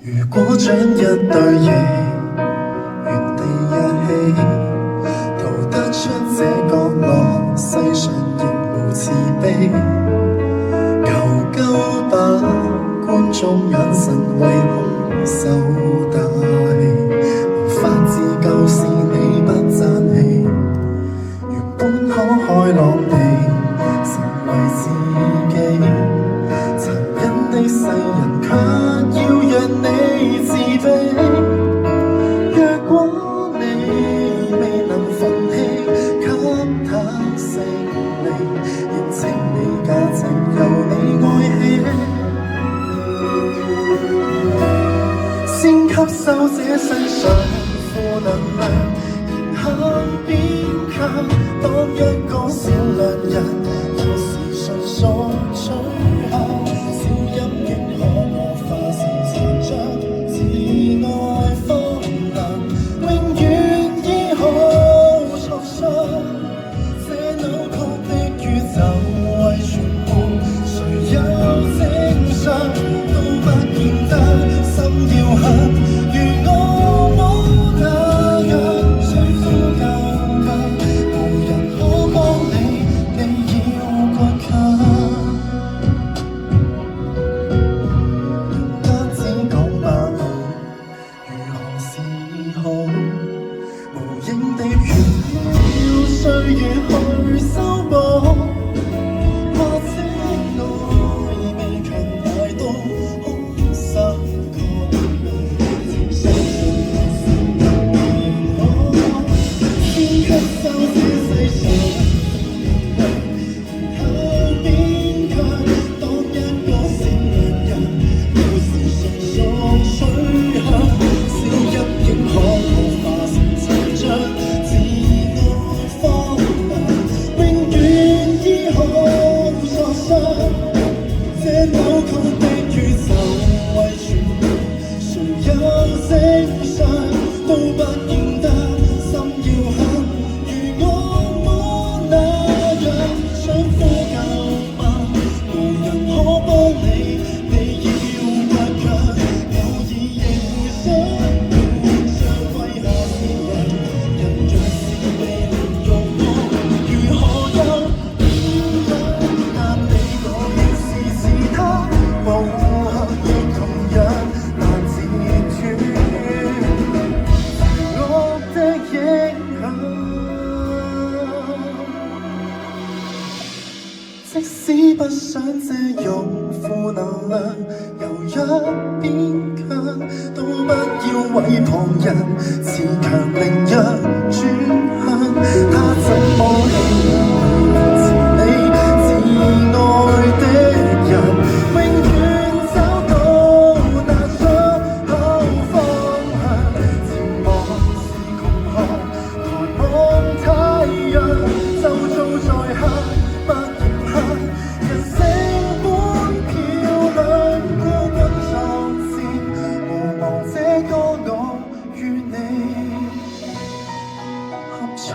如果將一對翼，原地一起，逃得出這角落，世上亦無慈悲。求救吧，觀眾眼神為空手打氣，無法自救是你不爭氣。原本可開朗地成為自己，殘忍的世人卻要讓你自卑。若果你未能奮起，給他勝利，認清你價值由你愛起，先吸收這世上負能量，然後變強。當一個善良人，有時純屬取向，小陰影可我化成殘像，自愛方能永遠醫好創傷。這扭曲的宇宙為全部，誰有正常都不見得心要狠，如我冇那樣想呼救吧，無人可幫你，你要倔強。得只講吧，如何是好？無影的血要歲月去修補，或者愛未強大到空失過情緒，先吸收這世上然後變強。當一個善良人，有時純屬取向，小陰影可我化成殘像，自愛方能永遠醫好創傷。這扭曲的宇宙為全部，誰有正常都不見得心要狠，如我冇那樣想呼救吧，無人可幫你，你要倔強。偶爾亦會想跪下是人，人若是未能容我，如何又變樣？但你我亦是他，無限亦同樣難自斷我的影響。即使不想借用負能量，柔弱變強，都不要為旁人恃強凌弱轉向。他怎麼希望支持你自愛的人，永遠找到那出口方向。前望是窮巷，抬望太陽，周遭在黑，不嫌黑。人性本漂亮，孤軍作戰，無望這個我與你合唱。